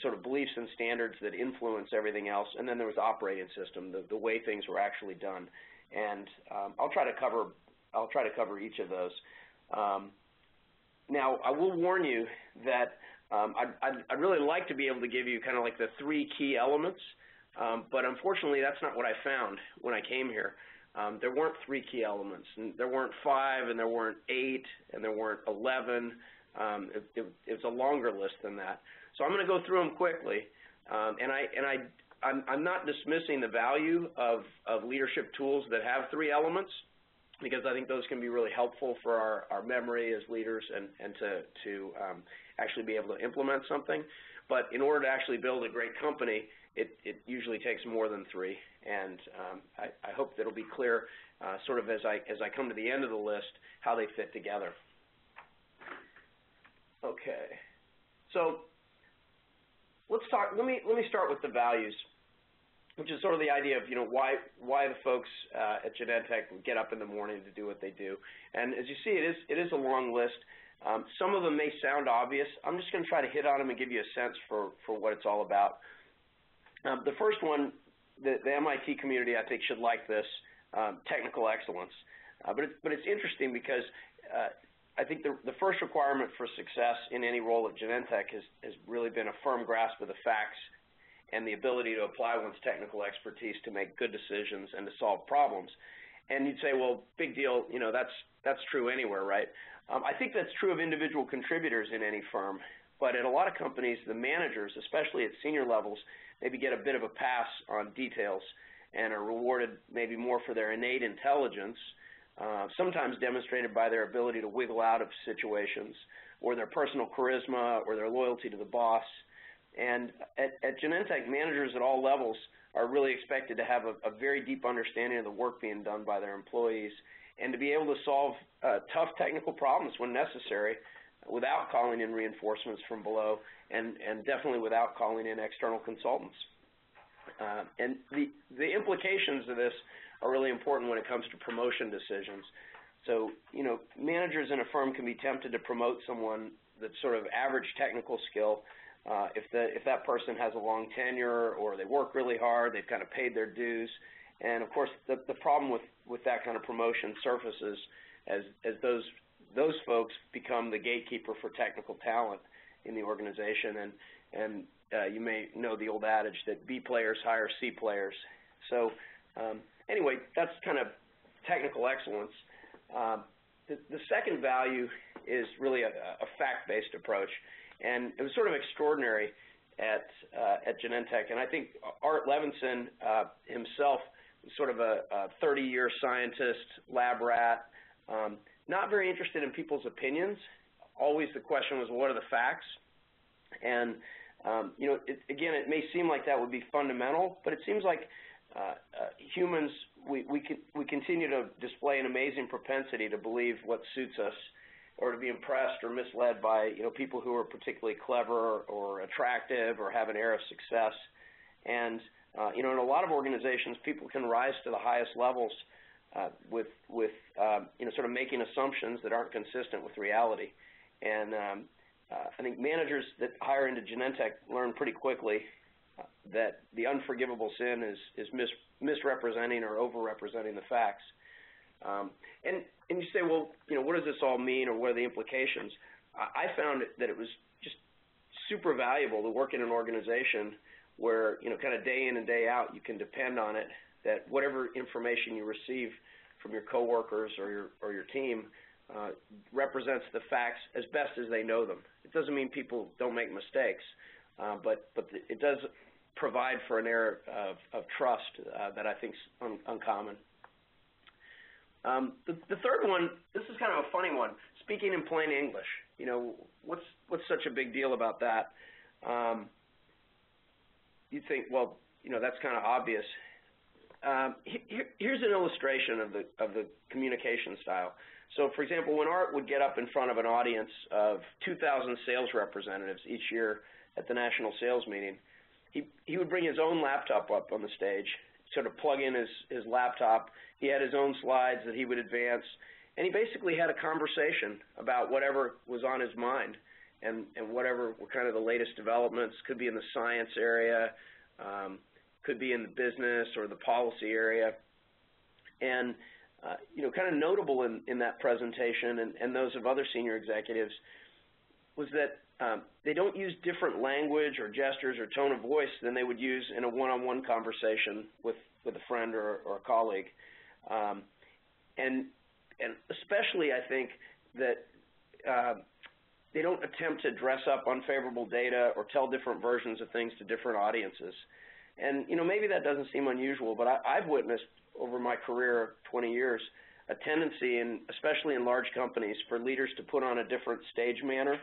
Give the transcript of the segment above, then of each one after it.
sort of beliefs and standards that influence everything else, and then there was operating system, the way things were actually done. And I'll try to cover each of those. Now, I will warn you that I'd really like to be able to give you kind of like the 3 key elements, but unfortunately, that's not what I found when I came here. There weren't 3 key elements, and there weren't 5, and there weren't 8, and there weren't 11. It's a longer list than that. So I'm going to go through them quickly, I'm not dismissing the value of leadership tools that have 3 elements, because I think those can be really helpful for our memory as leaders and to actually be able to implement something. But in order to actually build a great company, it usually takes more than 3. And I hope that it'll be clear sort of as I come to the end of the list how they fit together. Okay. So let's talk. Let me start with the values, which is sort of the idea of why the folks at Genentech get up in the morning to do what they do. And as you see, it is a long list. Some of them may sound obvious. I'm just going to try to hit on them and give you a sense for what it's all about. The first one, the MIT community, I think, should like this, technical excellence. But it's interesting because I think the first requirement for success in any role at Genentech has really been a firm grasp of the facts and the ability to apply one's technical expertise to make good decisions and to solve problems. And you'd say, well, big deal, that's true anywhere, right? I think that's true of individual contributors in any firm, but at a lot of companies, the managers, especially at senior levels, maybe get a bit of a pass on details and are rewarded maybe more for their innate intelligence, sometimes demonstrated by their ability to wiggle out of situations, or their personal charisma, or their loyalty to the boss. And at Genentech, managers at all levels are really expected to have a very deep understanding of the work being done by their employees and to be able to solve tough technical problems when necessary without calling in reinforcements from below and definitely without calling in external consultants. And the implications of this are really important when it comes to promotion decisions. So, managers in a firm can be tempted to promote someone that's sort of average technical skill if that person has a long tenure or they work really hard, they've kind of paid their dues. And, of course, the problem with that kind of promotion surfaces as those folks become the gatekeeper for technical talent in the organization. And you may know the old adage that B players hire C players. So anyway, that's kind of technical excellence. The second value is really a fact-based approach. And it was sort of extraordinary at Genentech. And I think Art Levinson himself was sort of a 30-year scientist, lab rat, not very interested in people's opinions. Always the question was, what are the facts? And, again, it may seem like that would be fundamental, but it seems like humans, we continue to display an amazing propensity to believe what suits us, or to be impressed or misled by people who are particularly clever or attractive or have an air of success. And in a lot of organizations, people can rise to the highest levels with sort of making assumptions that aren't consistent with reality. And I think managers that hire into Genentech learn pretty quickly that the unforgivable sin is misrepresenting or overrepresenting the facts. And you say, well, what does this all mean, or what are the implications? I found that it was just super valuable to work in an organization where, kind of day in and day out, you can depend on it, that whatever information you receive from your coworkers or your team represents the facts as best as they know them. It doesn't mean people don't make mistakes, but it does provide for an air of trust that I think is uncommon. The third one, this is kind of a funny one, speaking in plain English. What's such a big deal about that? You'd think, well, that's kind of obvious. Here's an illustration of the communication style. So, for example, when Art would get up in front of an audience of 2,000 sales representatives each year at the national sales meeting, he would bring his own laptop up on the stage, sort of plug in his laptop. He had his own slides that he would advance, and he basically had a conversation about whatever was on his mind. and whatever were kind of the latest developments. Could be in the science area, could be in the business or the policy area. And kind of notable in that presentation and those of other senior executives was that they don't use different language or gestures or tone of voice than they would use in a one-on-one conversation with a friend or a colleague. And especially, I think, that they don't attempt to dress up unfavorable data or tell different versions of things to different audiences. And, maybe that doesn't seem unusual, but I've witnessed over my career of 20 years a tendency, especially in large companies, for leaders to put on a different stage manner,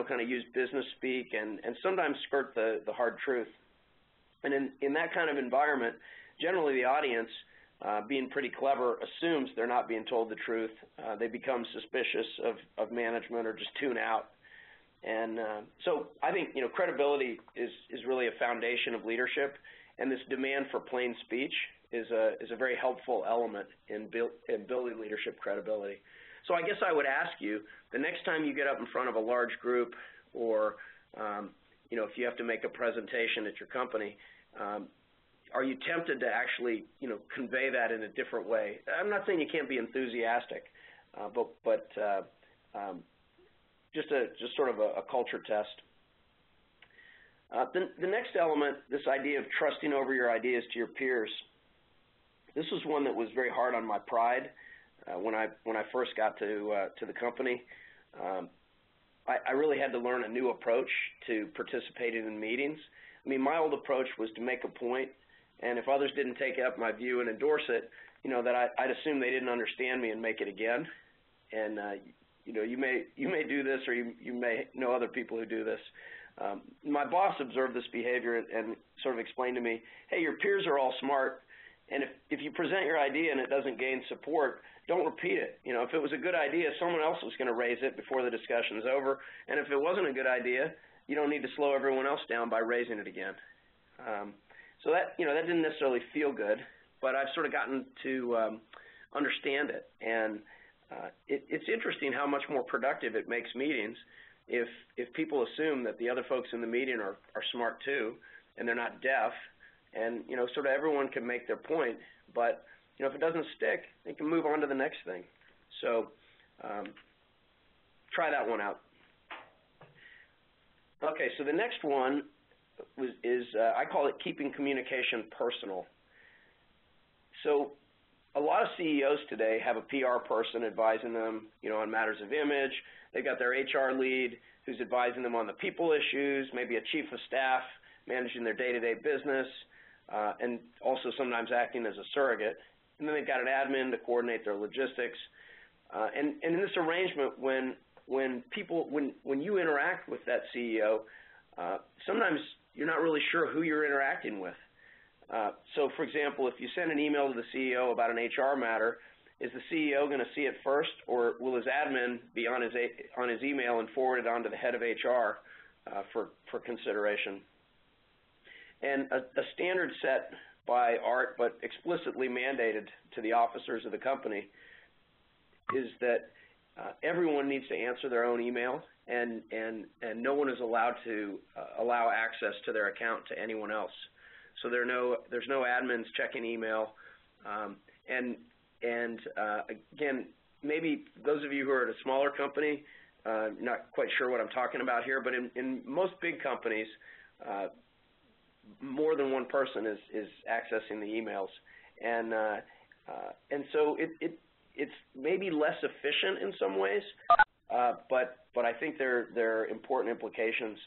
kind of use business speak and sometimes skirt the hard truth. And in that kind of environment, generally the audience, being pretty clever, assumes they're not being told the truth. They become suspicious of management or just tune out. And so I think, credibility is really a foundation of leadership, and this demand for plain speech is a very helpful element in building leadership credibility. So I guess I would ask you, the next time you get up in front of a large group or, if you have to make a presentation at your company, are you tempted to actually, convey that in a different way? I'm not saying you can't be enthusiastic, but just sort of a culture test. The next element, this idea of trusting over your ideas to your peers, this was one that was very hard on my pride when I first got to the company. I really had to learn a new approach to participating in meetings. I mean, my old approach was to make a point, and if others didn't take up my view and endorse it, that I'd assume they didn't understand me and make it again. And you may do this, or you may know other people who do this. My boss observed this behavior and sort of explained to me, hey, your peers are all smart, and if you present your idea and it doesn't gain support, don't repeat it. If it was a good idea, someone else was going to raise it before the discussion's over, and if it wasn't a good idea, you don't need to slow everyone else down by raising it again. So that didn't necessarily feel good, but I've sort of gotten to understand it, and it's interesting how much more productive it makes meetings if people assume that the other folks in the meeting are smart too, and they're not deaf, and sort of everyone can make their point, but if it doesn't stick, they can move on to the next thing. So try that one out. Okay, so the next one is I call it keeping communication personal. So a lot of CEOs today have a PR person advising them, on matters of image. They've got their HR lead who's advising them on the people issues, maybe a chief of staff managing their day-to-day business, and also sometimes acting as a surrogate. And then they've got an admin to coordinate their logistics. And in this arrangement, when you interact with that CEO, sometimes you're not really sure who you're interacting with. So, for example, if you send an email to the CEO about an HR matter, is the CEO going to see it first, or will his admin be on his email and forward it on to the head of HR for consideration? And a standard set by Art, but explicitly mandated to the officers of the company, is that everyone needs to answer their own email, and no one is allowed to allow access to their account to anyone else. So there's no admins checking email, and again, maybe those of you who are at a smaller company, not quite sure what I'm talking about here, but in most big companies, more than one person is accessing the emails, and so it's maybe less efficient in some ways, but I think there are important implications.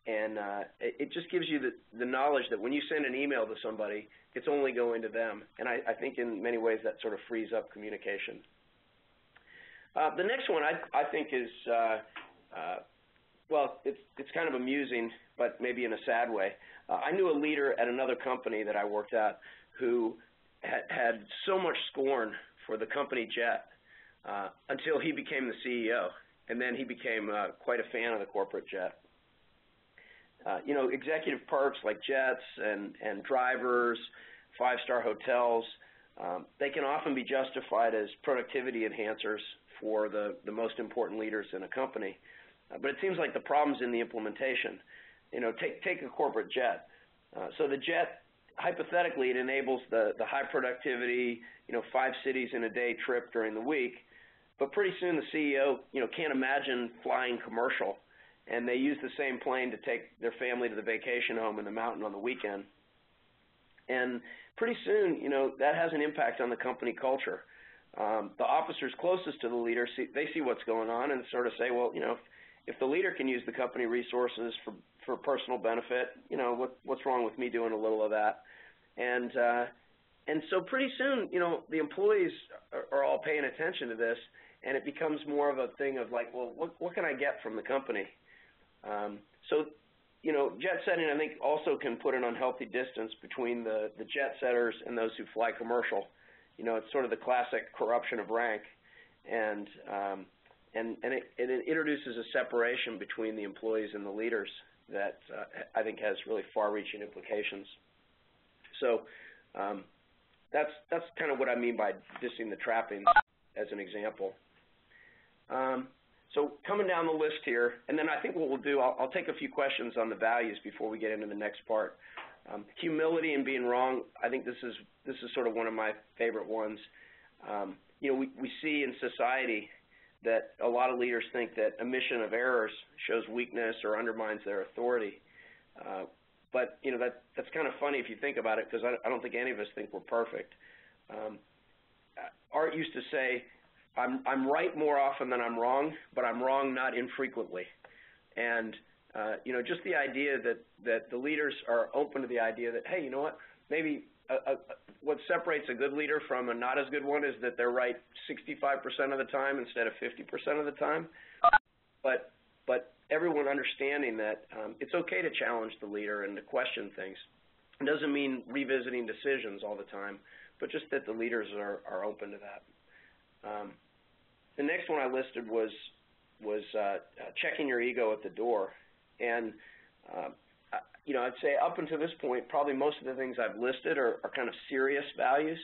And it just gives you the knowledge that when you send an email to somebody, it's only going to them. And I think in many ways that sort of frees up communication. The next one I think is, well, it's kind of amusing, but maybe in a sad way. I knew a leader at another company that I worked at who had so much scorn for the company jet until he became the CEO. And then he became quite a fan of the corporate jet. Executive perks like jets and drivers, five-star hotels, they can often be justified as productivity enhancers for the most important leaders in a company. but it seems like the problem's in the implementation. Take a corporate jet. So the jet, hypothetically, it enables the high productivity, 5 cities in a day trip during the week, but pretty soon the CEO, can't imagine flying commercial, and they use the same plane to take their family to the vacation home in the mountain on the weekend. And pretty soon, that has an impact on the company culture. The officers closest to the leader, they see what's going on and sort of say, well, if the leader can use the company resources for personal benefit, what's wrong with me doing a little of that? And so pretty soon, the employees are all paying attention to this, and it becomes more of a thing of like, well, what can I get from the company? So jet setting, I think, also can put an unhealthy distance between the jet setters and those who fly commercial. It's sort of the classic corruption of rank, and it introduces a separation between the employees and the leaders that I think has really far-reaching implications. So that's kind of what I mean by dissing the trappings as an example. So coming down the list here, and then I think what we'll do, I'll take a few questions on the values before we get into the next part. Humility and being wrong, I think this is sort of one of my favorite ones. We see in society that a lot of leaders think that omission of errors shows weakness or undermines their authority. But that's kind of funny if you think about it, because I don't think any of us think we're perfect. Art used to say, I'm right more often than I'm wrong, but I'm wrong not infrequently. And just the idea that the leaders are open to the idea that, hey, you know what, maybe what separates a good leader from a not as good one is that they're right 65% of the time instead of 50% of the time. But everyone understanding that it's okay to challenge the leader and to question things. It doesn't mean revisiting decisions all the time, but just that the leaders are open to that. The next one I listed was checking your ego at the door. And, I'd say up until this point, probably most of the things I've listed are kind of serious values.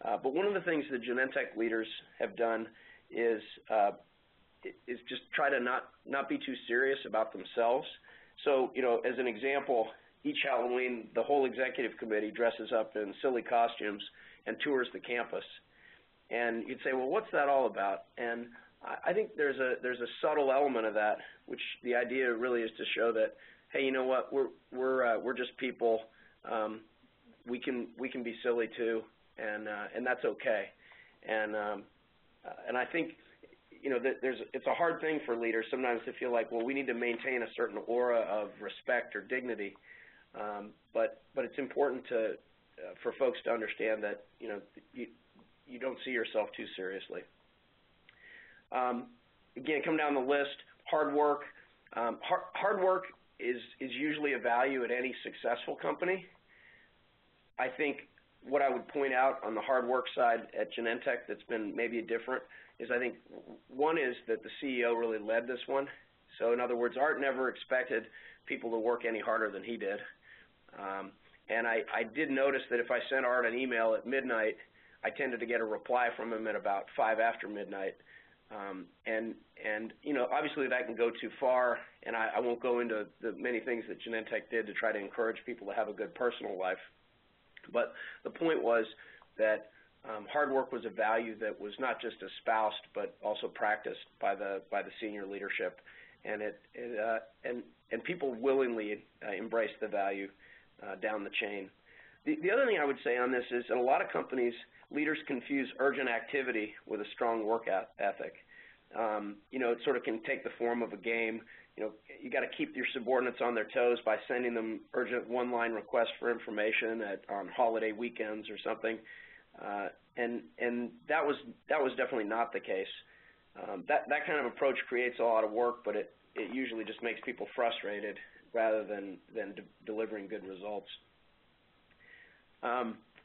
But one of the things the Genentech leaders have done is just try to not be too serious about themselves. So, as an example, each Halloween, the whole executive committee dresses up in silly costumes and tours the campus. And you'd say, well, what's that all about? And I think there's a subtle element of that, which the idea really is to show that, hey, you know what, we're just people. We can be silly too, and that's okay. And I think that it's a hard thing for leaders sometimes to feel like, well, we need to maintain a certain aura of respect or dignity. But it's important for folks to understand that you don't see yourself too seriously. Again, come down the list, hard work. Hard work is usually a value at any successful company. I think what I would point out on the hard work side at Genentech that's been maybe different is I think one is that the CEO really led this one. So in other words, Art never expected people to work any harder than he did. And I did notice that if I sent Art an email at midnight, I tended to get a reply from him at about 5 after midnight. And obviously that can go too far, and I won't go into the many things that Genentech did to try to encourage people to have a good personal life. But the point was that hard work was a value that was not just espoused but also practiced by the senior leadership, and and people willingly embraced the value down the chain. The other thing I would say on this is in a lot of companies, leaders confuse urgent activity with a strong work ethic. It sort of can take the form of a game. You got to keep your subordinates on their toes by sending them urgent one-line requests for information on holiday weekends or something. And that was definitely not the case. That kind of approach creates a lot of work, but it usually just makes people frustrated rather than delivering good results.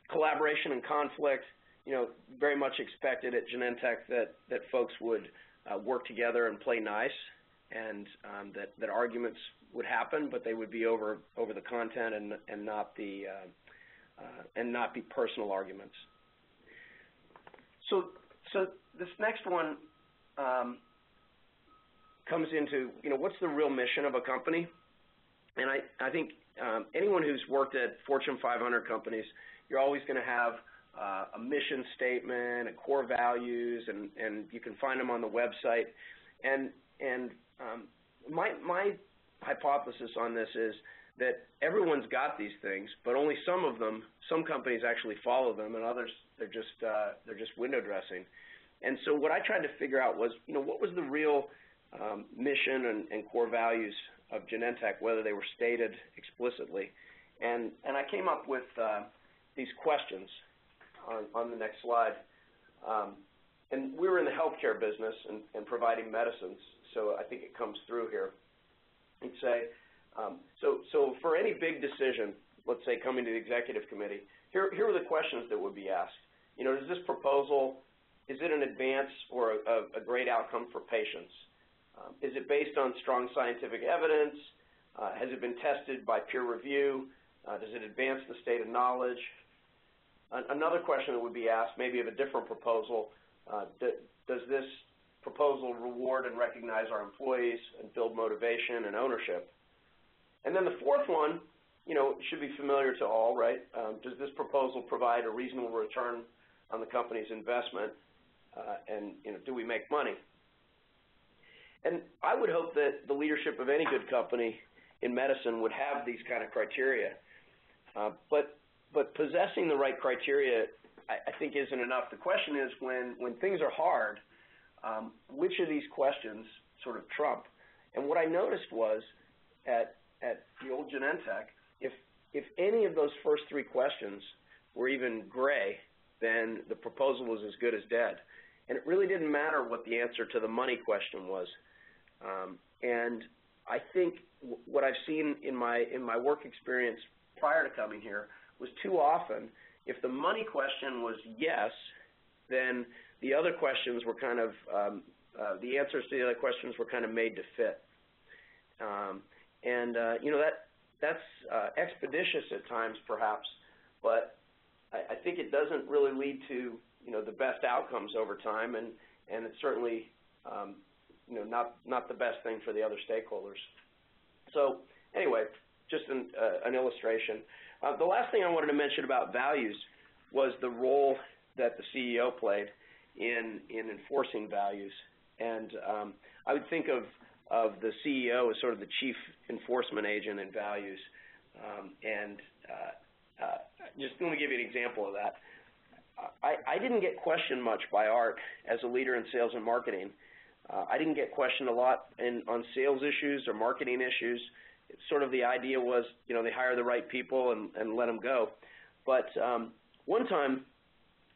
Collaboration and conflict, very much expected at Genentech that folks would work together and play nice, and that arguments would happen, but they would be over the content and not be personal arguments. So this next one comes into, what's the real mission of a company? And I think anyone who's worked at Fortune 500 companies, you're always going to have a mission statement and core values, and you can find them on the website. And my hypothesis on this is that everyone's got these things, but only some companies actually follow them, and others they're just window dressing. And so what I tried to figure out was, what was the real mission and core values of Genentech, whether they were stated explicitly. And I came up with these questions on the next slide. And we were in the healthcare business and providing medicines, so I think it comes through here. I'd say, so for any big decision, let's say coming to the executive committee, here are the questions that would be asked. Does this proposal, is it an advance or a great outcome for patients? Is it based on strong scientific evidence? Has it been tested by peer review? Does it advance the state of knowledge? Another question that would be asked, maybe of a different proposal, does this proposal reward and recognize our employees and build motivation and ownership? And then the fourth one, should be familiar to all, right? Does this proposal provide a reasonable return on the company's investment? And do we make money? And I would hope that the leadership of any good company in medicine would have these kind of criteria. But possessing the right criteria, I think, isn't enough. The question is, when things are hard, which of these questions sort of trump? And what I noticed was at the old Genentech, if any of those first three questions were even gray, then the proposal was as good as dead. And it really didn't matter what the answer to the money question was. And I think what I've seen in my work experience prior to coming here was too often, if the money question was yes, then the other questions were kind of, the answers to the other questions were kind of made to fit. That's expeditious at times, perhaps, but I think it doesn't really lead to, the best outcomes over time, and it's certainly, not the best thing for the other stakeholders. So anyway, just an illustration. The last thing I wanted to mention about values was the role that the CEO played in enforcing values. And I would think of the CEO as sort of the chief enforcement agent in values. Just let me give you an example of that. I didn't get questioned much by Art as a leader in sales and marketing. I didn't get questioned a lot on sales issues or marketing issues. It's sort of the idea was, they hire the right people and let them go. But one time,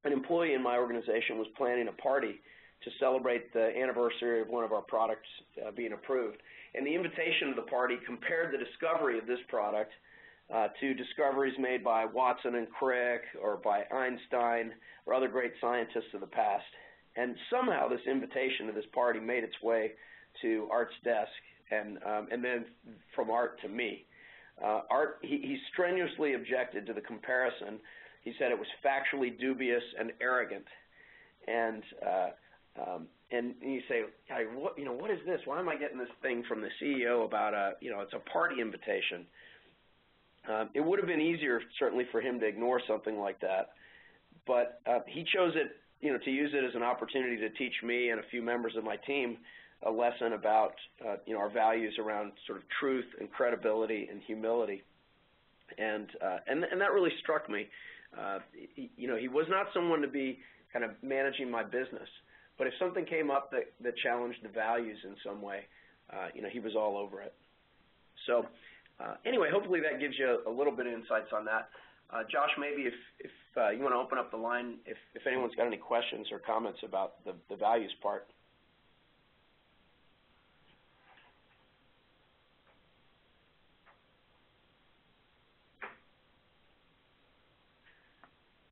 an employee in my organization was planning a party to celebrate the anniversary of one of our products being approved. And the invitation to the party compared the discovery of this product to discoveries made by Watson and Crick or by Einstein or other great scientists of the past. And somehow this invitation to this party made its way to Art's desk, and then from Art to me. Art, he strenuously objected to the comparison. He said it was factually dubious and arrogant. And you say, what is this? Why am I getting this thing from the CEO about it's a party invitation? It would have been easier, certainly, for him to ignore something like that. But he chose it, to use it as an opportunity to teach me and a few members of my team a lesson about, our values around sort of truth and credibility and humility. And that really struck me. He was not someone to be kind of managing my business. But if something came up that challenged the values in some way, he was all over it. So anyway, hopefully that gives you a little bit of insights on that. Josh, maybe if you want to open up the line, if anyone's got any questions or comments about the values part.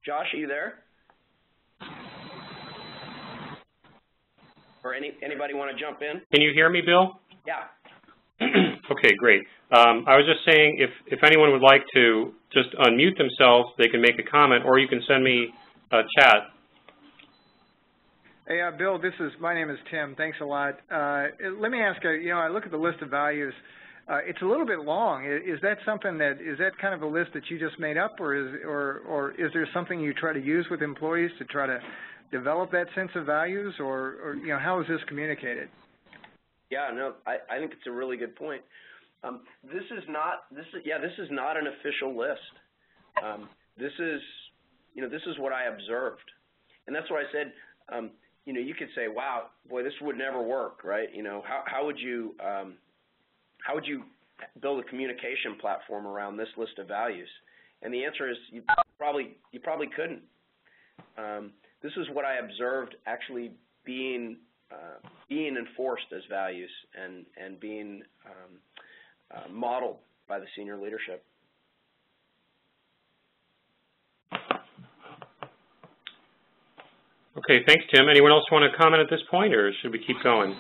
Josh, are you there? Or anybody want to jump in? Can you hear me, Bill? Yeah. Okay, great. I was just saying if anyone would like to just unmute themselves, they can make a comment, or you can send me a chat. Hey, Bill, my name is Tim. Thanks a lot. Let me ask, I look at the list of values. It's a little bit long. Is that kind of a list that you just made up, or is there something you try to use with employees to try to develop that sense of values, or how is this communicated? Yeah, no, I think it's a really good point. This is not an official list. This is what I observed, and that's what I said. You could say, wow, boy, this would never work, right? How would you build a communication platform around this list of values? And the answer is you probably couldn't. This is what I observed actually being enforced as values and being modeled by the senior leadership. Okay, thanks, Tim. Anyone else want to comment at this point, or should we keep going?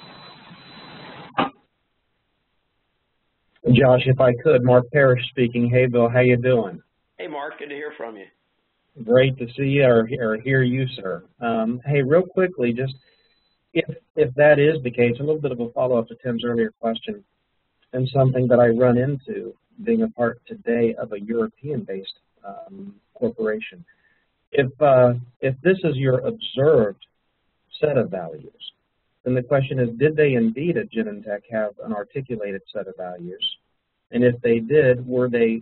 Josh, if I could, Mark Parrish speaking. Hey, Bill, how you doing? Hey, Mark, good to hear from you. Great to see you or hear you, sir. Hey, real quickly, just if that is the case, a little bit of a follow-up to Tim's earlier question, and something that I run into being a part today of a European-based corporation. If this is your observed set of values, then the question is, did they indeed at Genentech have an articulated set of values? And if they did, were they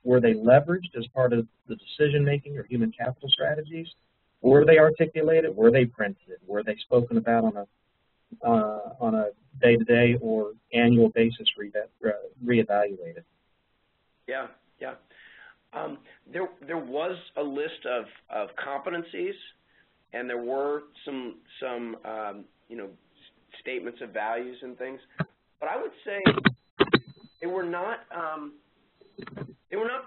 leveraged as part of the decision-making or human capital strategies? Were they articulated? Were they printed? Were they spoken about on a day-to-day or annual basis reevaluated? Yeah. There was a list of competencies, and there were some statements of values and things. But I would say they were not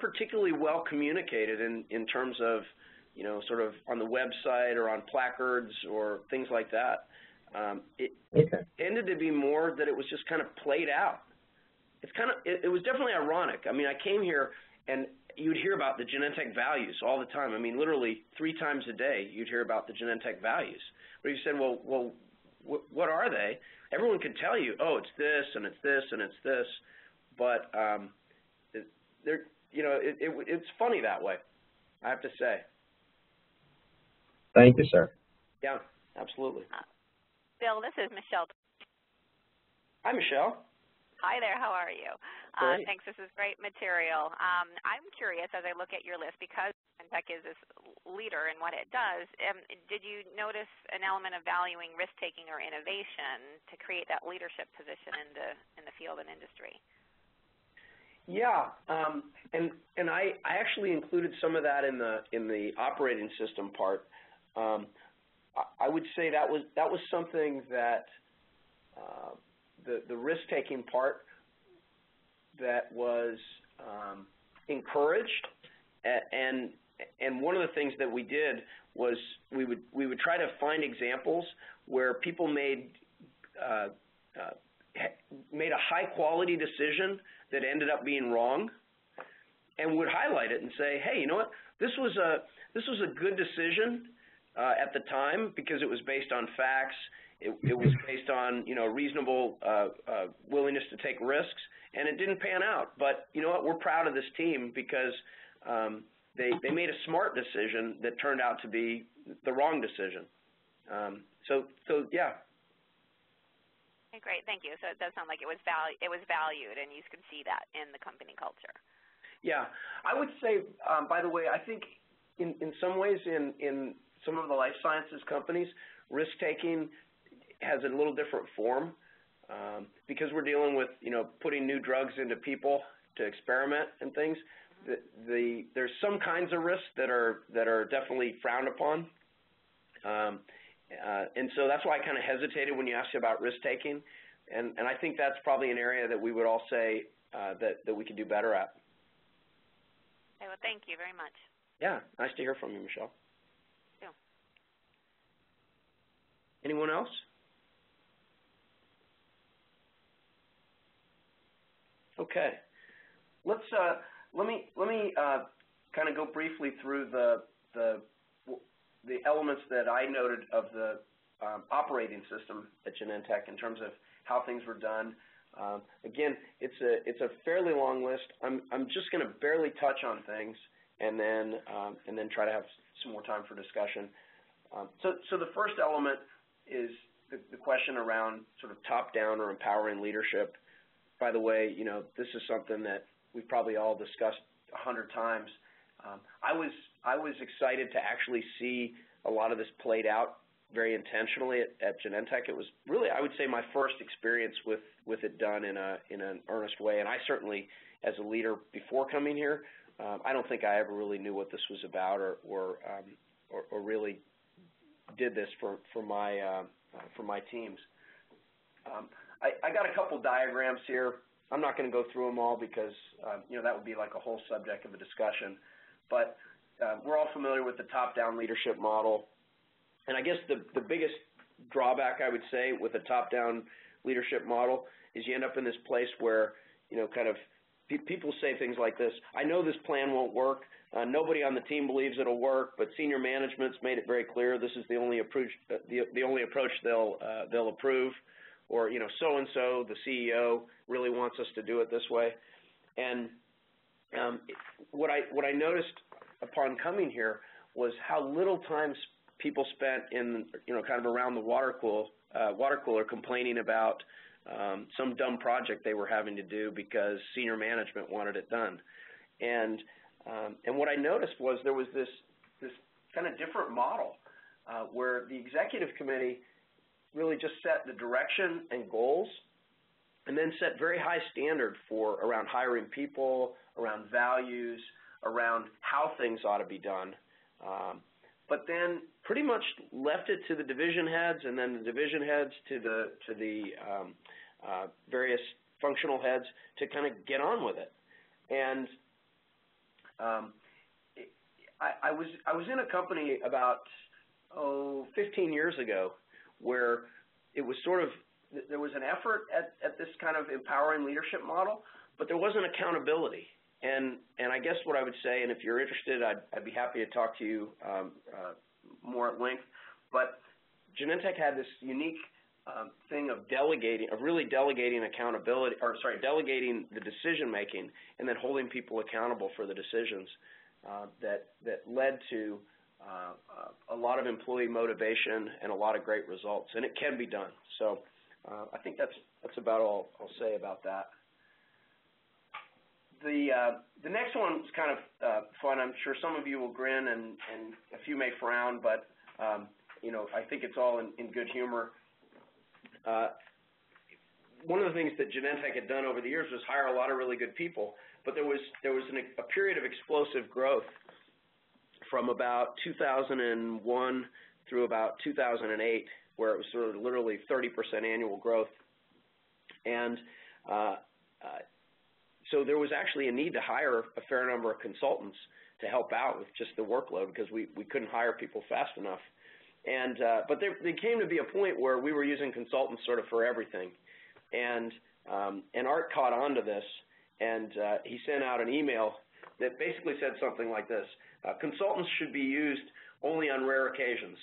particularly well communicated in terms of sort of on the website or on placards or things like that. It tended to be more that it was just kind of played out. It was definitely ironic. I mean, I came here and you'd hear about the Genentech values all the time. I mean, literally 3 times a day you'd hear about the Genentech values. But you said, well, what are they? Everyone could tell you, oh, it's this and it's this and it's this. But it's funny that way, I have to say. Thank you, sir. Yeah, absolutely. Bill, this is Michelle. Hi, Michelle. Hi there. How are you? Thanks. This is great material. I'm curious as I look at your list, because Genentech is this leader in what it does, did you notice an element of valuing risk-taking or innovation to create that leadership position in the field and industry? Yeah, and I actually included some of that in the operating system part. I would say that was something that the risk-taking part that was encouraged, and one of the things that we did was we would try to find examples where people made a high-quality decision that ended up being wrong, and would highlight it and say, hey, you know what? This was a good decision at the time because it was based on facts. It was based on reasonable willingness to take risks, and it didn't pan out. But you know what? We're proud of this team because they made a smart decision that turned out to be the wrong decision. So yeah. Okay, great, thank you. So it does sound like it was valued, and you could see that in the company culture. Yeah, I would say, by the way, I think in some ways in some of the life sciences companies, risk-taking has a little different form because we're dealing with putting new drugs into people to experiment and things. There's some kinds of risks that are definitely frowned upon, and so that's why I kind of hesitated when you asked about risk-taking, and I think that's probably an area that we would all say that we could do better at. Okay, well, thank you very much. Yeah, nice to hear from you, Michelle. Yeah. Anyone else? Okay, let me kind of go briefly through the elements that I noted of the operating system at Genentech in terms of how things were done. Again, it's a fairly long list. I'm just going to barely touch on things, and then try to have some more time for discussion. So the first element is the question around sort of top-down or empowering leadership. By the way, this is something that we've probably all discussed 100 times. I was excited to actually see a lot of this played out very intentionally at Genentech. It was really, I would say, my first experience with it done in an earnest way. And I certainly, as a leader before coming here, I don't think I ever really knew what this was about or really did this for my teams. I got a couple diagrams here. I'm not going to go through them all because that would be like a whole subject of a discussion. But we're all familiar with the top-down leadership model. And I guess the biggest drawback, I would say, with a top-down leadership model is you end up in this place where, kind of people say things like this: I know this plan won't work. Nobody on the team believes it'll work, but senior management's made it very clear this is the only approach they'll approve. Or, so-and-so, the CEO, really wants us to do it this way. And what I noticed upon coming here was how little time people spent in, kind of around the water cooler complaining about some dumb project they were having to do because senior management wanted it done. And what I noticed was there was this kind of different model where the executive committee really just set the direction and goals, and then set very high standard around hiring people, around values, around how things ought to be done. But then pretty much left it to the division heads, and then the division heads to the various functional heads to kind of get on with it. And I was in a company about 15 years ago where it was sort of, there was an effort at this kind of empowering leadership model, but there wasn't accountability. And I guess what I would say, and if you're interested, I'd be happy to talk to you more at length, but Genentech had this unique thing of really delegating accountability, delegating the decision making, and then holding people accountable for the decisions that led to a lot of employee motivation and a lot of great results, and it can be done. So I think that's about all I'll say about that. The next one's kind of fun. I'm sure some of you will grin and a few may frown, but I think it's all in good humor. One of the things that Genentech had done over the years was hire a lot of really good people, but there was a period of explosive growth from about 2001 through about 2008, where it was sort of literally 30% annual growth. And so there was actually a need to hire a fair number of consultants to help out with just the workload because we couldn't hire people fast enough. And but there came to be a point where we were using consultants sort of for everything. And Art caught on to this, and he sent out an email that basically said something like this: consultants should be used only on rare occasions.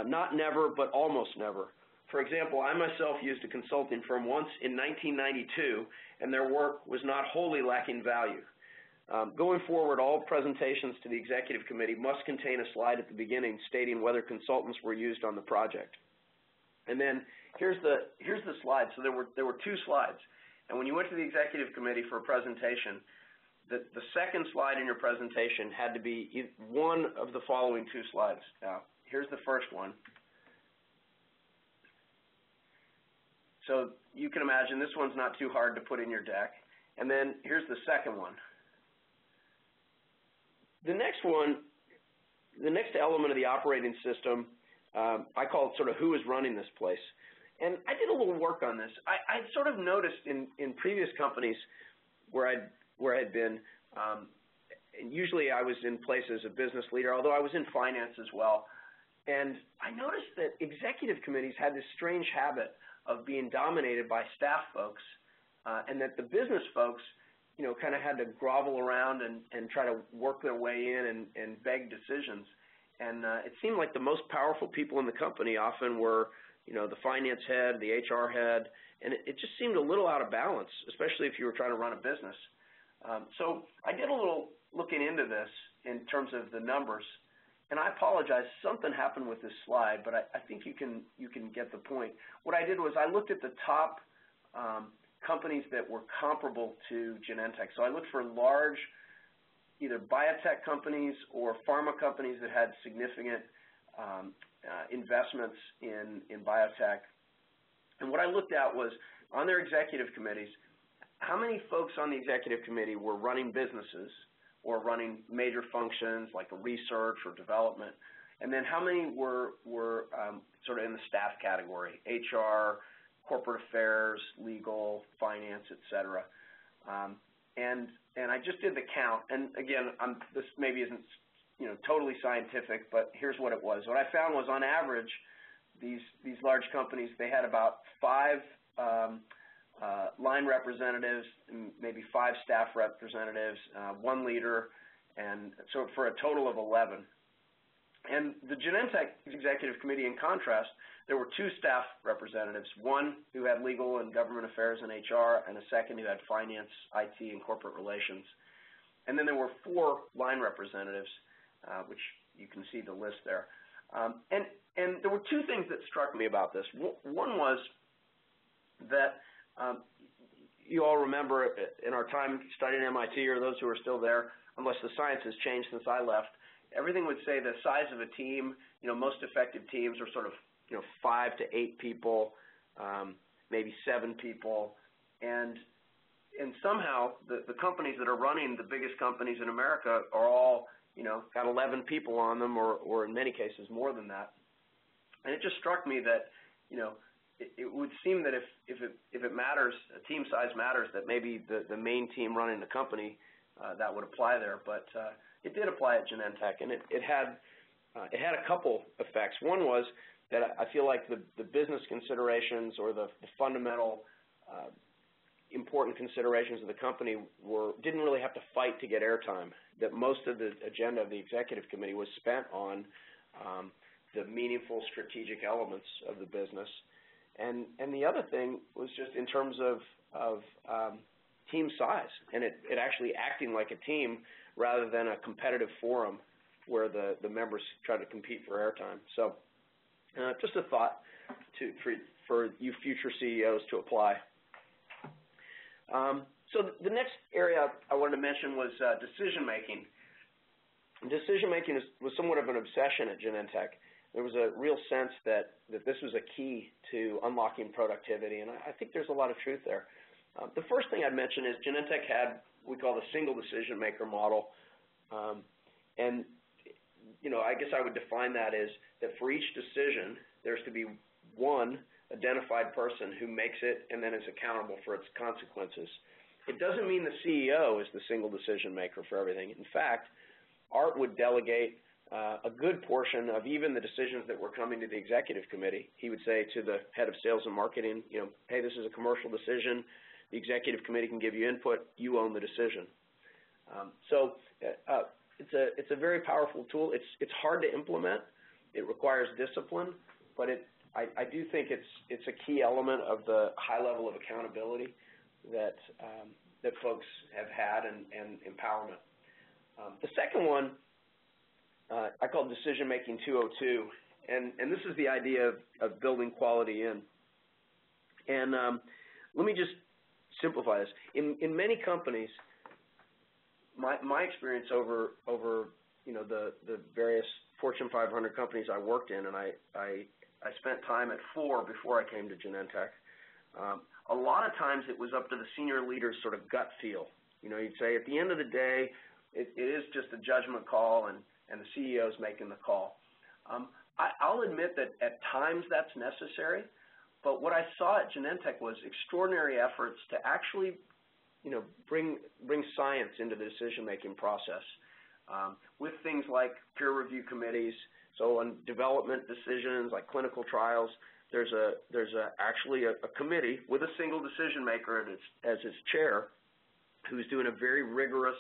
Not never, but almost never. For example, I myself used a consulting firm once in 1992, and their work was not wholly lacking value. Going forward, all presentations to the executive committee must contain a slide at the beginning stating whether consultants were used on the project. And then here's the slide. So there were two slides. And when you went to the executive committee for a presentation, the second slide in your presentation had to be one of the following two slides. Now, here's the first one. So you can imagine this one's not too hard to put in your deck. And then here's the second one. The next one, the next element of the operating system, I call it sort of who is running this place. And I did a little work on this. I sort of noticed in previous companies where I'd been, and usually I was in place as a business leader, although I was in finance as well. And I noticed that executive committees had this strange habit of being dominated by staff folks, and that the business folks, kind of had to grovel around and try to work their way in and beg decisions. And it seemed like the most powerful people in the company often were, the finance head, the HR head, and it just seemed a little out of balance, especially if you were trying to run a business. So I did a little looking into this in terms of the numbers, and I apologize, something happened with this slide, but I think you can get the point. What I did was I looked at the top companies that were comparable to Genentech. So I looked for large, either biotech companies or pharma companies that had significant investments in biotech. And what I looked at was, on their executive committees, how many folks on the executive committee were running businesses or running major functions like research or development, and then how many were sort of in the staff category, HR, corporate affairs, legal, finance, et cetera. And I just did the count, and again, this maybe isn't totally scientific, but here's what it was. What I found was, on average, these large companies, they had about 5 line representatives, maybe 5 staff representatives, 1 leader, and so for a total of 11. And the Genentech Executive Committee, in contrast, there were 2 staff representatives, one who had legal and government affairs and HR, and a second who had finance, IT, and corporate relations. And then there were 4 line representatives, which you can see the list there. And there were 2 things that struck me about this. One was that you all remember in our time studying MIT, or those who are still there, unless the science has changed since I left, everything would say the size of a team, most effective teams are sort of 5 to 8 people, maybe 7 people, and somehow the companies that are running the biggest companies in America are all got 11 people on them, or in many cases more than that. And it just struck me that it would seem that if it matters, team size matters, that maybe the main team running the company that would apply there, but it did apply at Genentech, and it had a couple effects. One was that I feel like the business considerations, or the fundamental important considerations of the company didn't really have to fight to get airtime. That most of the agenda of the executive committee was spent on the meaningful strategic elements of the business. And the other thing was just in terms of team size, and it actually acting like a team rather than a competitive forum where the members try to compete for airtime. So just a thought for you future CEOs to apply. So the next area I wanted to mention was decision-making. Decision-making was somewhat of an obsession at Genentech. There was a real sense that this was a key to unlocking productivity, and I think there's a lot of truth there. The first thing I'd mention is Genentech had what we call the single decision-maker model, and I guess I would define that as that for each decision, there's to be one identified person who makes it and then is accountable for its consequences. It doesn't mean the CEO is the single decision maker for everything. In fact, Art would delegate a good portion of even the decisions that were coming to the executive committee. He would say to the head of sales and marketing, hey, this is a commercial decision. The executive committee can give you input. You own the decision. So it's a very powerful tool. It's hard to implement. It requires discipline, but I do think it's a key element of the high level of accountability that folks have had and empowerment. The second one I call Decision-Making 202, and this is the idea of building quality in. And let me just simplify this. In many companies, my experience over the various Fortune 500 companies I worked in, and I spent time at 4 before I came to Genentech. A lot of times it was up to the senior leader's sort of gut feel. You'd say at the end of the day, it is just a judgment call, and the CEO's making the call. I'll admit that at times that's necessary, but what I saw at Genentech was extraordinary efforts to actually, bring science into the decision-making process with things like peer review committees. So on development decisions like clinical trials, there's actually a committee with a single decision maker as its chair, who's doing a very rigorous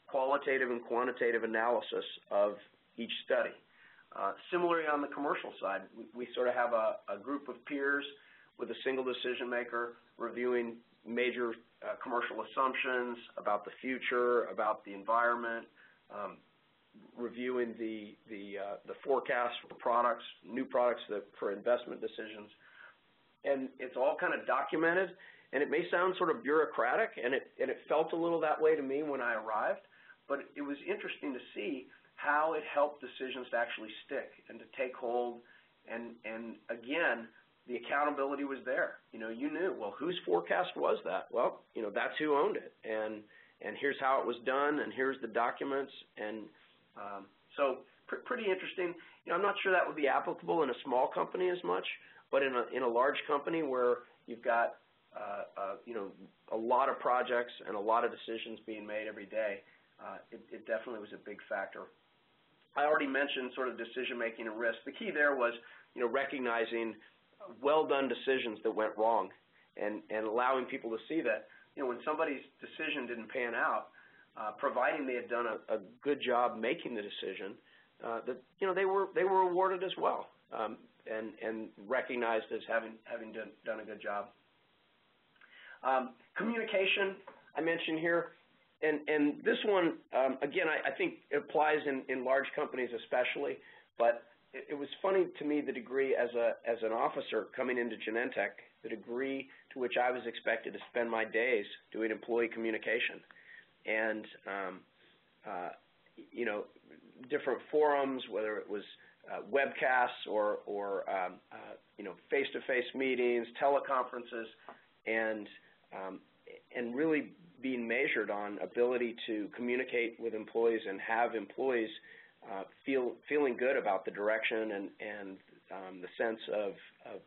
qualitative and quantitative analysis of each study. Similarly, on the commercial side, we sort of have a group of peers with a single decision maker reviewing major commercial assumptions about the future, about the environment, reviewing the forecast for products, new products for investment decisions. And it's all kind of documented, and it may sound sort of bureaucratic, and it felt a little that way to me when I arrived, but it was interesting to see how it helped decisions to actually stick and to take hold, and again, the accountability was there. You know, you knew, well, whose forecast was that? Well, you know, that's who owned it, and here's how it was done, and here's the documents, and so pretty interesting. You know, I'm not sure that would be applicable in a small company as much, but in a large company where you've got you know, a lot of projects and a lot of decisions being made every day, it definitely was a big factor. I already mentioned sort of decision making and risk. The key there was, you know, recognizing well done decisions that went wrong, and allowing people to see that, you know, when somebody's decision didn't pan out, providing they had done a good job making the decision, that, you know, they were rewarded as well, and recognized as having done a good job. Communication, I mentioned here, and this one, again, I think it applies in large companies especially, but it was funny to me, the degree as an officer coming into Genentech, the degree to which I was expected to spend my days doing employee communication, and you know, different forums, whether it was webcasts or you know, face-to-face meetings, teleconferences, and really being measured on ability to communicate with employees and have employees feeling good about the direction and the sense of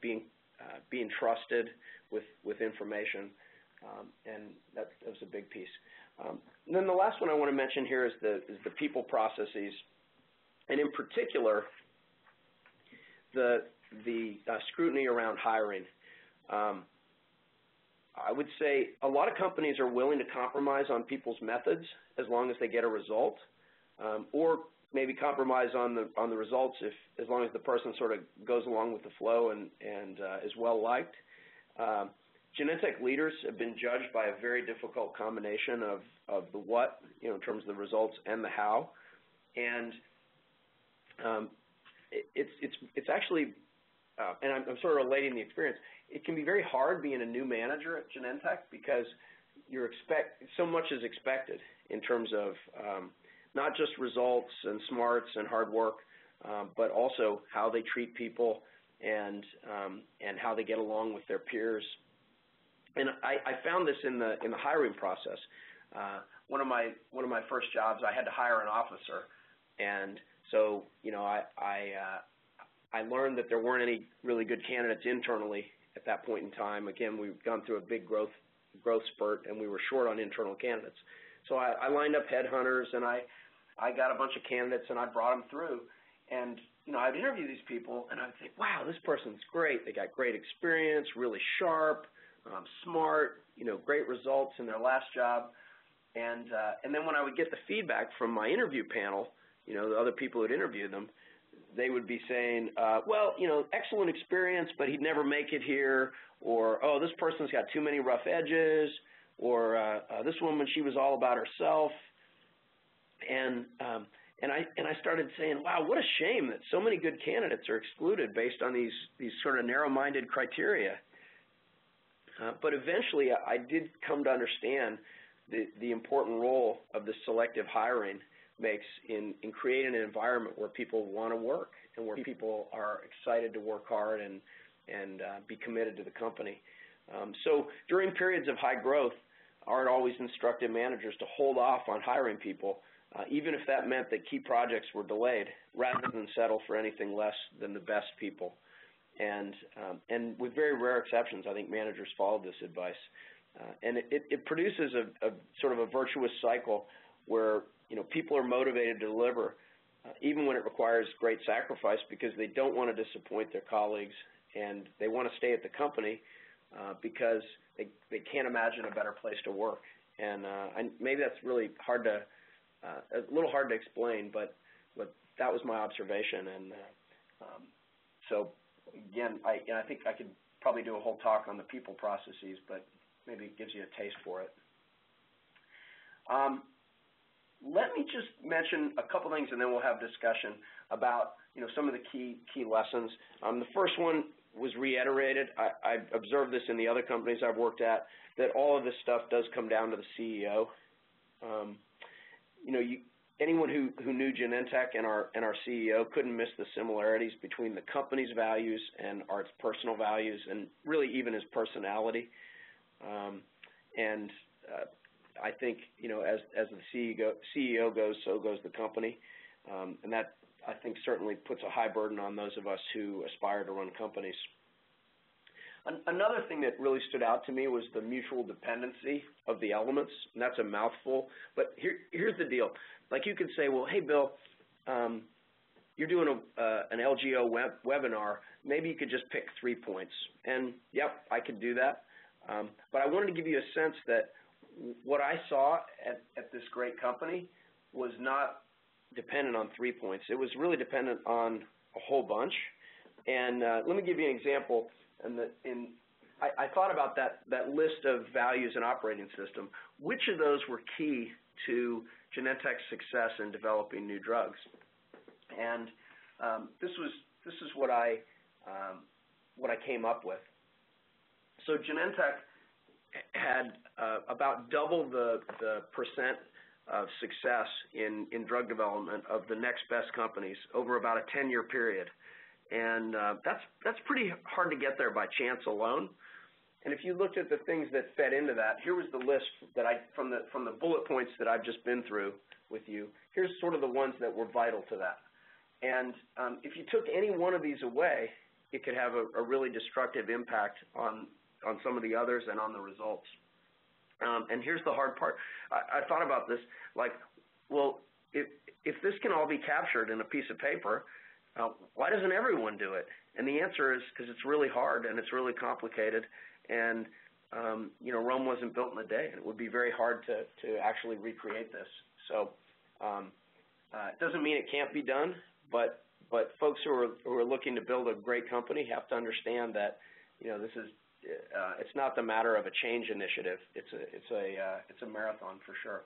being trusted with information, and that was a big piece. And then the last one I want to mention here is the people processes, and in particular the scrutiny around hiring. I would say a lot of companies are willing to compromise on people's methods as long as they get a result, or maybe compromise on the results as long as the person sort of goes along with the flow and is well liked. Genentech leaders have been judged by a very difficult combination of the what, you know, in terms of the results, and the how, and it's actually, and I'm sort of relating the experience, it can be very hard being a new manager at Genentech because so much is expected in terms of not just results and smarts and hard work, but also how they treat people and how they get along with their peers. And I found this in the hiring process. One of my first jobs, I had to hire an officer, and so, you know, I learned that there weren't any really good candidates internally at that point in time. Again, we've gone through a big growth spurt, and we were short on internal candidates. So I lined up headhunters, and I got a bunch of candidates, and I brought them through. And, you know, I'd interview these people, and I'd think, wow, this person's great. They got great experience, really sharp, smart, you know, great results in their last job. And then when I would get the feedback from my interview panel, you know, the other people who'd interviewed them, they would be saying, well, you know, excellent experience, but he'd never make it here, or, oh, this person's got too many rough edges, or this woman, she was all about herself. And I started saying, wow, what a shame that so many good candidates are excluded based on these sort of narrow-minded criteria. But eventually, I did come to understand the important role of the selective hiring makes in creating an environment where people want to work and where people are excited to work hard and be committed to the company. So during periods of high growth, Art always instructed managers to hold off on hiring people, even if that meant that key projects were delayed, rather than settle for anything less than the best people. And with very rare exceptions, I think managers followed this advice. And it produces a sort of a virtuous cycle where, you know, people are motivated to deliver, even when it requires great sacrifice, because they don't want to disappoint their colleagues, and they want to stay at the company because they can't imagine a better place to work. And maybe that's really hard to, a little hard to explain, but that was my observation. And so again, I think I could probably do a whole talk on the people processes, but maybe it gives you a taste for it. Let me just mention a couple things, and then we'll have discussion about some of the key lessons. The first one was reiterated. I've observed this in the other companies I've worked at, that all of this stuff does come down to the CEO. Anyone who knew Genentech and our CEO couldn't miss the similarities between the company's values and Art's personal values, and really even his personality. I think, as the CEO goes, so goes the company, and that, I think, certainly puts a high burden on those of us who aspire to run companies. Another thing that really stood out to me was the mutual dependency of the elements, and that's a mouthful, but here's the deal. Like, you could say, well, hey, Bill, you're doing an LGO webinar. Maybe you could just pick 3 points. And, yep, I could do that. But I wanted to give you a sense that what I saw at this great company was not dependent on 3 points. It was really dependent on a whole bunch. And let me give you an example. I thought about that list of values and operating system. Which of those were key to Genentech's success in developing new drugs? And this is what I came up with. So Genentech had about double the percent of success in drug development of the next best companies over about a 10-year period. And that's pretty hard to get there by chance alone. And if you looked at the things that fed into that, here was the list that from the bullet points that I've just been through with you. Here's sort of the ones that were vital to that. And if you took any one of these away, it could have a really destructive impact on some of the others and on the results. And here's the hard part. I thought about this, like, well, if this can all be captured in a piece of paper, why doesn't everyone do it? And the answer is because it's really hard and it's really complicated, and Rome wasn't built in a day. It would be very hard to actually recreate this. So it doesn't mean it can't be done, but folks who are looking to build a great company have to understand that this is it's not the matter of a change initiative. It's a marathon for sure.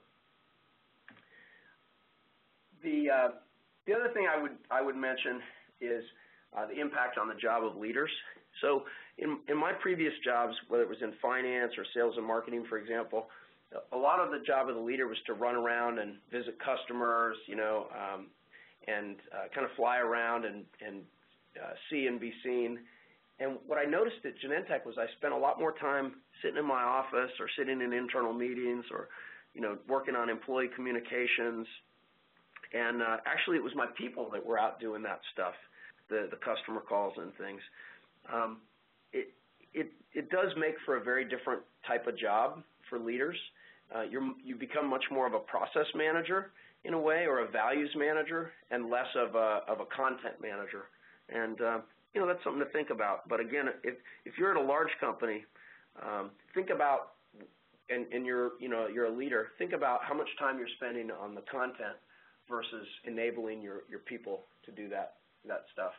The other thing I would mention is the impact on the job of leaders. So in my previous jobs, whether it was in finance or sales and marketing, for example, a lot of the job of the leader was to run around and visit customers, and kind of fly around and see and be seen. And what I noticed at Genentech was I spent a lot more time sitting in my office or sitting in internal meetings or, working on employee communications. And actually, it was my people that were out doing that stuff, the customer calls and things. It does make for a very different type of job for leaders. You become much more of a process manager in a way, or a values manager, and less of a content manager. And that's something to think about. But again, if you're at a large company, think about, and you're a leader, think about how much time you're spending on the content versus enabling your people to do that stuff.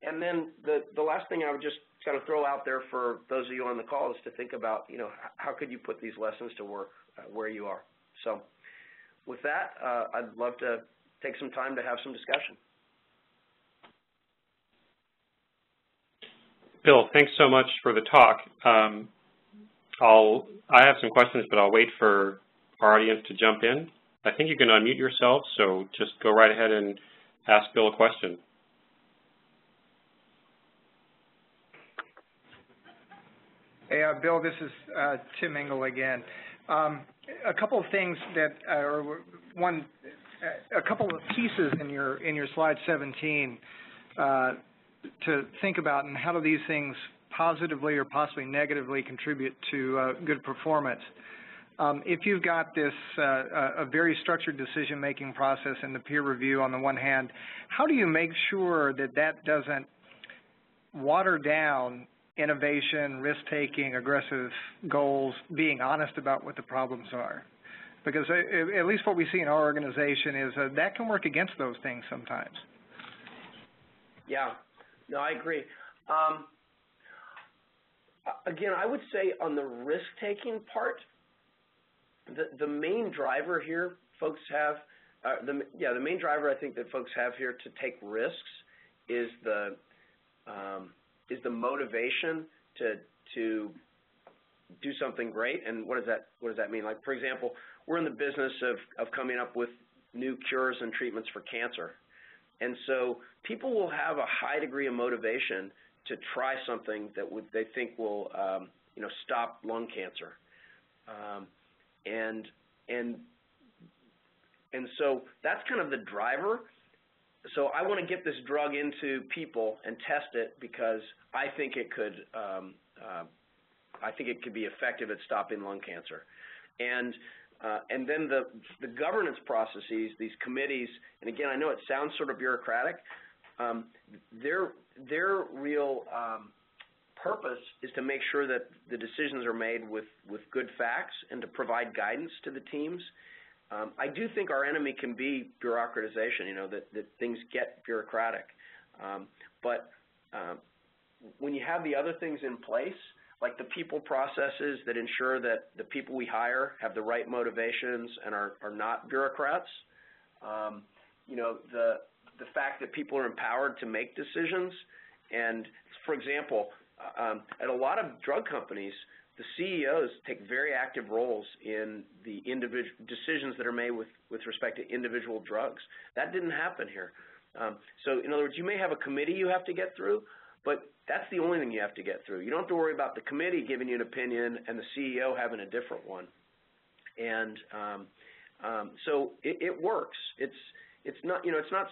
And then the last thing I would just kind of throw out there for those of you on the call is to think about, how could you put these lessons to work where you are. So with that, I'd love to take some time to have some discussion. Bill, thanks so much for the talk. I have some questions, but I'll wait for our audience to jump in. I think you can unmute yourself, so just go right ahead and ask Bill a question. Hey, Bill, this is Tim Engel again. A couple of things that, a couple of pieces in your slide 17 to think about, and how do these things positively or possibly negatively contribute to good performance. If you've got this a very structured decision-making process and the peer review on the one hand, how do you make sure that doesn't water down innovation, risk-taking, aggressive goals, being honest about what the problems are? Because at least what we see in our organization is that can work against those things sometimes. Yeah, no, I agree. Again, I would say on the risk-taking part, the main driver here folks have, the main driver I think that folks have here to take risks is the motivation to do something great. And what does that mean? Like, for example, we're in the business of coming up with new cures and treatments for cancer. And so people will have a high degree of motivation to try something that they think will, stop lung cancer. And so that's kind of the driver. So I want to get this drug into people and test it because I think it could be effective at stopping lung cancer. And then the governance processes, these committees, and again, I know it sounds sort of bureaucratic. Their real purpose is to make sure that the decisions are made with good facts and to provide guidance to the teams. I do think our enemy can be bureaucratization, that things get bureaucratic. But when you have the other things in place, like the people processes that ensure that the people we hire have the right motivations and are not bureaucrats, the fact that people are empowered to make decisions. And, for example, at a lot of drug companies, the CEOs take very active roles in the individual decisions that are made with respect to individual drugs. That didn't happen here. So, in other words, you may have a committee you have to get through, but that's the only thing you have to get through. You don't have to worry about the committee giving you an opinion and the CEO having a different one. And so it works. It's not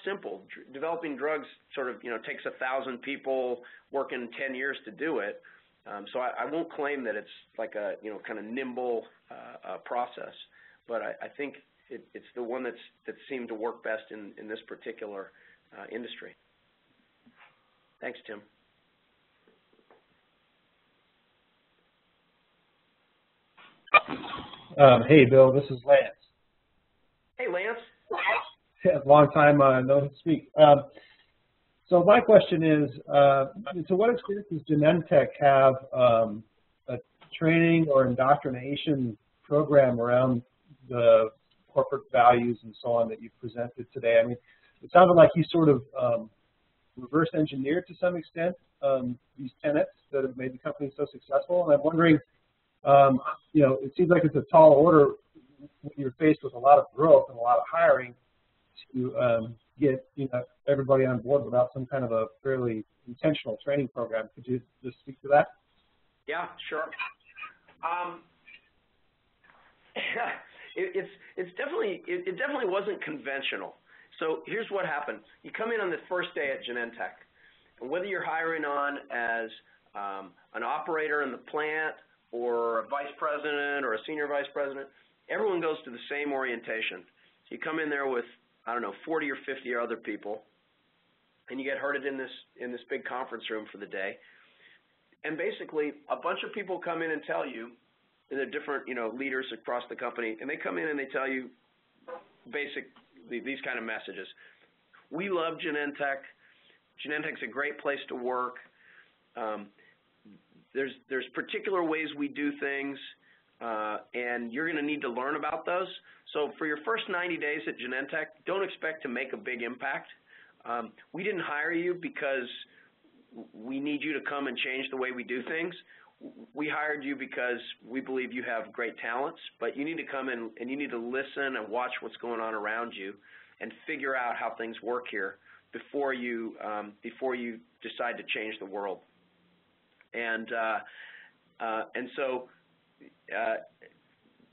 simple. Developing drugs sort of takes 1,000 people working 10 years to do it. So I won't claim that it's like a kind of nimble process, but I think it's the one that seemed to work best in this particular industry. Thanks, Tim. Hey, Bill, this is Lance. Hey, Lance. Long time no speak. So my question is, to what extent does Genentech have a training or indoctrination program around the corporate values and so on that you presented today? I mean, it sounded like you sort of reverse engineered to some extent these tenets that have made the company so successful. And I'm wondering, it seems like it's a tall order when you're faced with a lot of growth and a lot of hiring to get everybody on board without some kind of a fairly intentional training program. Could you just speak to that? Yeah, sure. It definitely wasn't conventional. So here's what happened. You come in on the first day at Genentech, and whether you're hiring on as an operator in the plant or a vice president or a senior vice president, everyone goes to the same orientation. So you come in there with, 40 or 50 other people, and you get herded in this big conference room for the day. And basically, a bunch of people come in and tell you, and they're different, leaders across the company, and they come in and they tell you these kind of messages. We love Genentech. Genentech's a great place to work. There's particular ways we do things, and you're going to need to learn about those. So for your first 90 days at Genentech, don't expect to make a big impact. We didn't hire you because we need you to come and change the way we do things. We hired you because we believe you have great talents, but you need to come in and you need to listen and watch what's going on around you and figure out how things work here before you decide to change the world. And so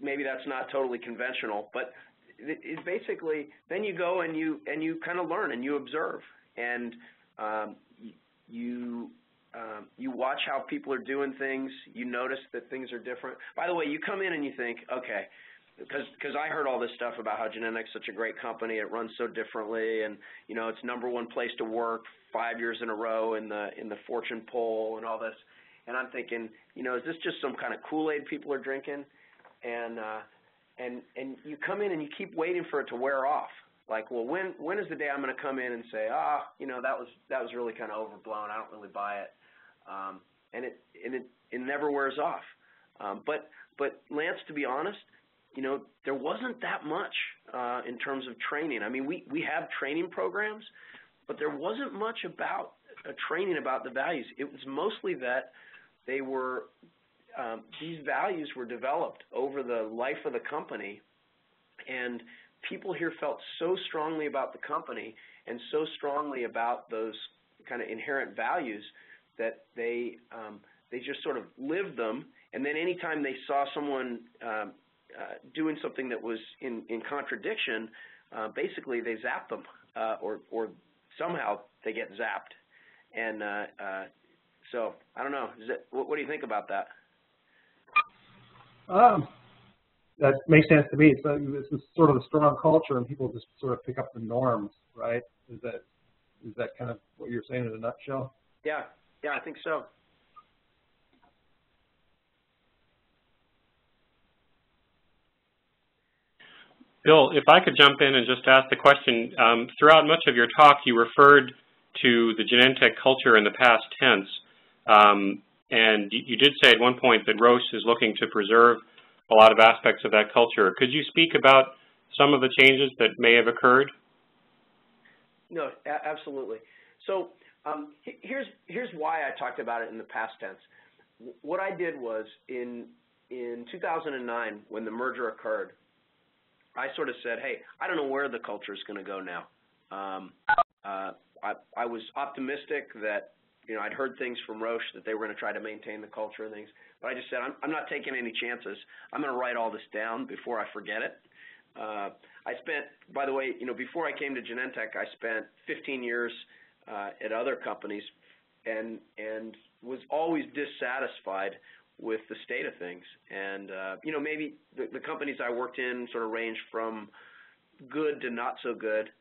maybe that's not totally conventional, but it's basically then you go and you kind of learn and you observe and you watch how people are doing things. You notice that things are different. By the way, you come in and you think, okay, because I heard all this stuff about how Genentech's such a great company, it runs so differently, and it's #1 place to work 5 years in a row in the Fortune poll and all this. And I'm thinking, is this just some kind of Kool-Aid people are drinking? And and you come in and you keep waiting for it to wear off. Like, well, when is the day I'm going to come in and say, you know, that was really kind of overblown. I don't really buy it, and it never wears off. But Lance, to be honest, you know, there wasn't that much in terms of training. I mean, we have training programs, but there wasn't much about training about the values. It was mostly that they were these values were developed over the life of the company, and people here felt so strongly about the company and so strongly about those kind of inherent values that they just sort of lived them. And then anytime they saw someone doing something that was in contradiction, basically they zapped them, or somehow they get zapped. And so I don't know. What do you think about that? That makes sense to me. So this is sort of a strong culture, and people just sort of pick up the norms, right? Is that kind of what you're saying in a nutshell? Yeah, I think so. Bill, if I could jump in and just ask the question, throughout much of your talk, you referred to the Genentech culture in the past tense, and you did say at one point that Roche is looking to preserve a lot of aspects of that culture. Could you speak about some of the changes that may have occurred? No, absolutely. So here's why I talked about it in the past tense. What I did was in 2009, when the merger occurred, I sort of said, hey, I don't know where the culture is going to go now. I was optimistic that, you know, I'd heard things from Roche that they were going to try to maintain the culture and things, but I just said, I'm not taking any chances. I'm going to write all this down before I forget it. I spent, by the way, you know, before I came to Genentech, I spent 15 years at other companies and was always dissatisfied with the state of things. And, you know, maybe the companies I worked in sort of ranged from good to not so good,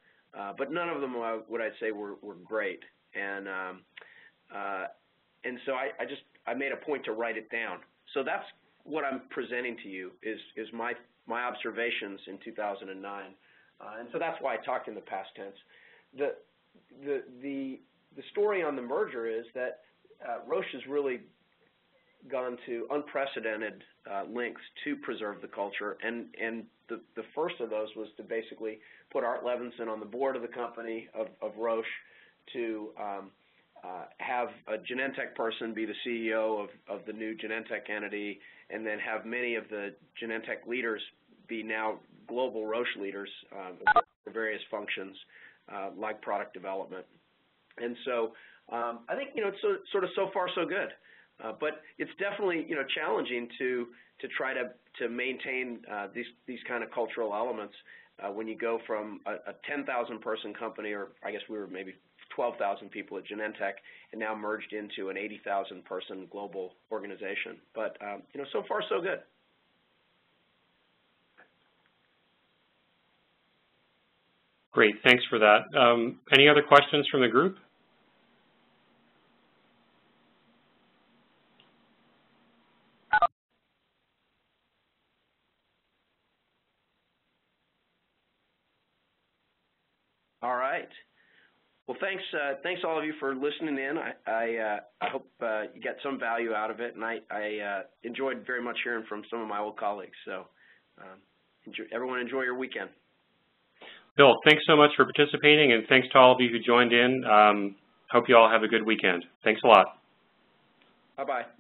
but none of them would I'd say were great. And so I made a point to write it down. So that's what I'm presenting to you is my observations in 2009. And so that's why I talked in the past tense. The story on the merger is that Roche has really gone to unprecedented lengths to preserve the culture, and the first of those was to basically put Art Levinson on the board of the company of Roche, to have a Genentech person be the CEO of the new Genentech entity, and then have many of the Genentech leaders be now global Roche leaders for various functions like product development. And so I think, you know, it's sort of so far so good. But it's definitely, you know, challenging to try to maintain these kind of cultural elements when you go from a 10,000 person company, or I guess we were maybe 12,000 people at Genentech, and now merged into an 80,000 person global organization. But you know, so far so good. Great, thanks for that. Any other questions from the group? All right. Well, thanks all of you for listening in. I hope you get some value out of it, and I enjoyed very much hearing from some of my old colleagues. So everyone enjoy your weekend. Bill, thanks so much for participating, and thanks to all of you who joined in. Hope you all have a good weekend. Thanks a lot. Bye-bye.